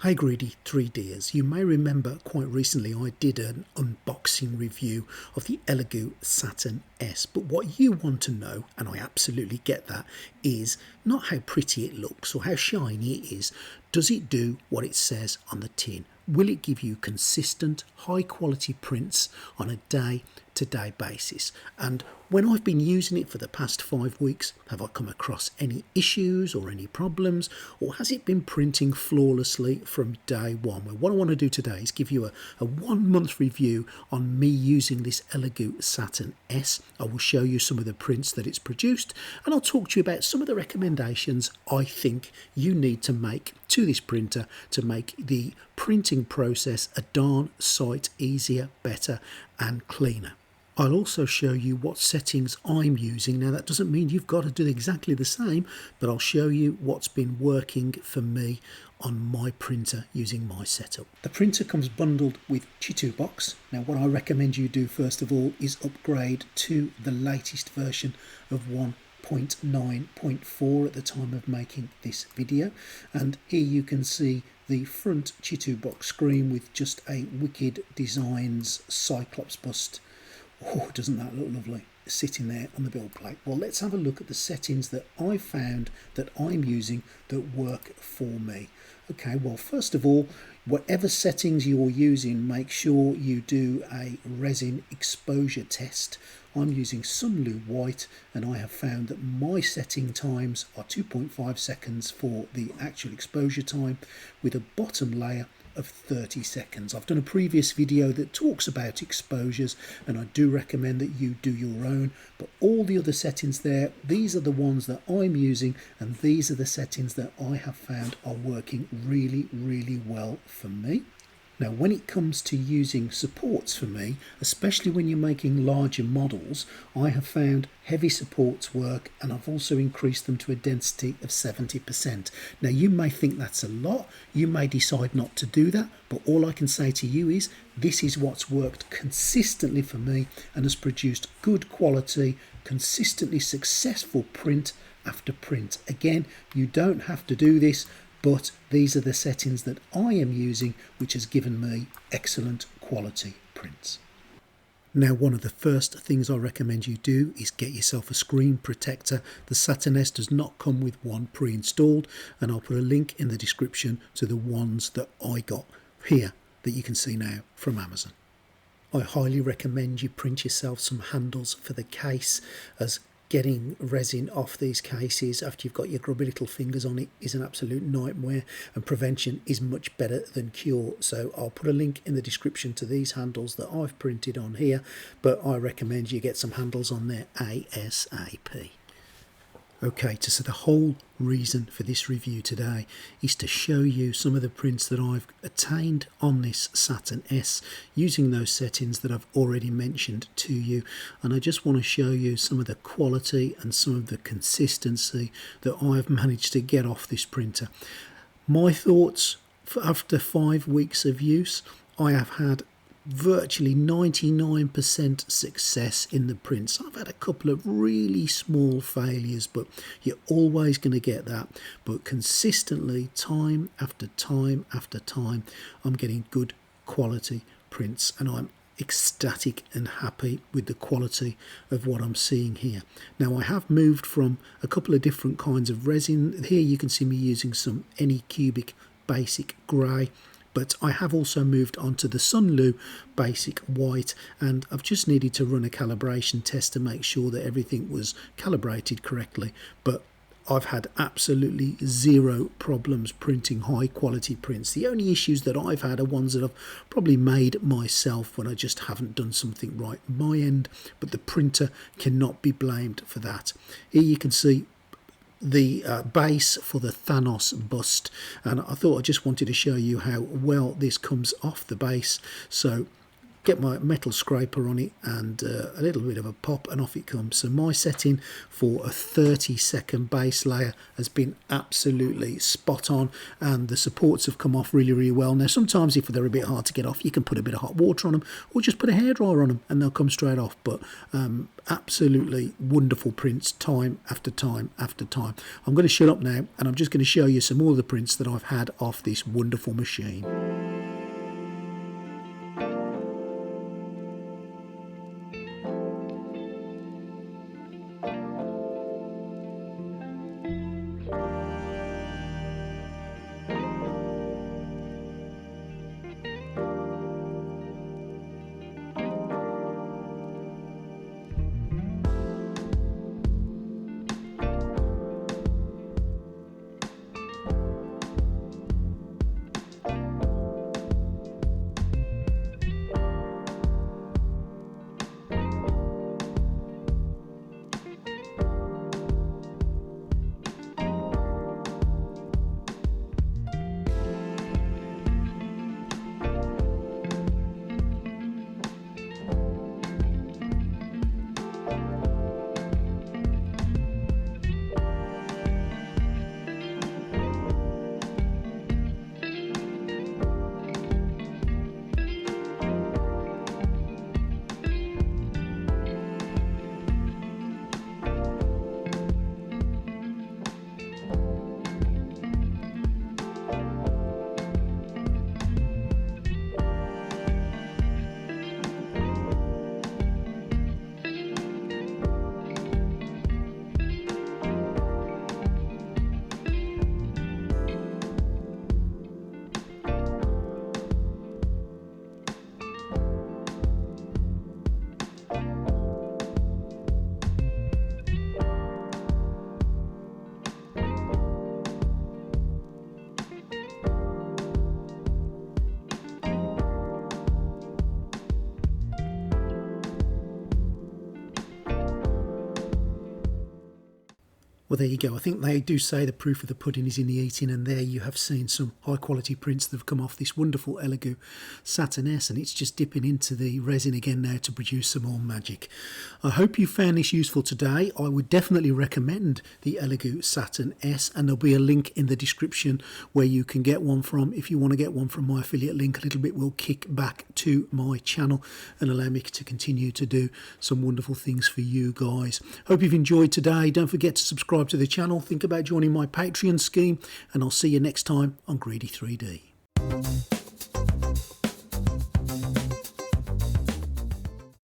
Hey greedy 3Ders, you may remember quite recently I did an unboxing review of the Elegoo Saturn S, but what you want to know, and I absolutely get that, is not how pretty it looks or how shiny it is. Does it do what it says on the tin? Will it give you consistent, high quality prints on a day-to-day basis? And when I've been using it for the past 5 weeks, have I come across any issues or any problems, or has it been printing flawlessly from day one? Well, what I want to do today is give you a 1 month review on me using this Elegoo Saturn S. I will show you some of the prints that it's produced, and I'll talk to you about some of the recommendations I think you need to make to this printer to make the printing process a darn sight easier, better and cleaner. I'll also show you what settings I'm using. Now that doesn't mean you've got to do exactly the same, but I'll show you what's been working for me on my printer using my setup. The printer comes bundled with G2 box. Now what I recommend you do first of all is upgrade to the latest version of 1.9.4 at the time of making this video, and here you can see the front G2 box screen with just a Wicked Designs Cyclops bust. Oh, doesn't that look lovely sitting there on the build plate? Well, let's have a look at the settings that I found that I'm using that work for me. Okay, well, first of all, whatever settings you're using, make sure you do a resin exposure test. I'm using Sunlu White, and I have found that my setting times are 2.5 seconds for the actual exposure time, with a bottom layer of 30 seconds. I've done a previous video that talks about exposures, and I do recommend that you do your own, but all the other settings there, these are the ones that I'm using, and these are the settings that I have found are working really well for me. Now, when it comes to using supports for me, especially when you're making larger models, I have found heavy supports work, and I've also increased them to a density of 70%. Now, you may think that's a lot, you may decide not to do that, but all I can say to you is this is what's worked consistently for me and has produced good quality, consistently successful print after print. Again, you don't have to do this, but these are the settings that I am using, which has given me excellent quality prints. Now, one of the first things I recommend you do is get yourself a screen protector. The SaturnS does not come with one pre-installed, and I'll put a link in the description to the ones that I got here that you can see now from Amazon. I highly recommend you print yourself some handles for the case, as getting resin off these cases after you've got your grubby little fingers on it is an absolute nightmare, and prevention is much better than cure. So I'll put a link in the description to these handles that I've printed on here, but I recommend you get some handles on there ASAP. Okay, so the whole reason for this review today is to show you some of the prints that I've attained on this Saturn S using those settings that I've already mentioned to you, and I just want to show you some of the quality and some of the consistency that I've managed to get off this printer. My thoughts after 5 weeks of use, I have had virtually 99% success in the prints. I've had a couple of really small failures, but you're always going to get that. But consistently, time after time after time, I'm getting good quality prints, and I'm ecstatic and happy with the quality of what I'm seeing here. Now, I have moved from a couple of different kinds of resin. Here you can see me using some Anycubic Basic Grey, but I have also moved on to the Sunlu Basic White, and I've just needed to run a calibration test to make sure that everything was calibrated correctly. But I've had absolutely zero problems printing high quality prints. The only issues that I've had are ones that I've probably made myself when I just haven't done something right on my end, but the printer cannot be blamed for that. Here you can see the base for the SaurnS bust, and I thought I just wanted to show you how well this comes off the base. So get my metal scraper on it and a little bit of a pop, and off it comes. So my setting for a 30-second base layer has been absolutely spot on, and the supports have come off really, really well. Now sometimes if they're a bit hard to get off, you can put a bit of hot water on them, or just put a hairdryer on them and they'll come straight off. But absolutely wonderful prints time after time after time. I'm going to shut up now and I'm just going to show you some more of the prints that I've had off this wonderful machine. Well, there you go. I think they do say the proof of the pudding is in the eating, and there you have seen some high quality prints that have come off this wonderful Elegoo Saturn S, and it's just dipping into the resin again now to produce some more magic. I hope you found this useful today. I would definitely recommend the Elegoo Saturn S, and there'll be a link in the description where you can get one from. If you want to get one from my affiliate link, a little bit will kick back to my channel and allow me to continue to do some wonderful things for you guys. Hope you've enjoyed today. Don't forget to subscribe to the channel. Think about joining my Patreon scheme, and I'll see you next time on Greedy 3D.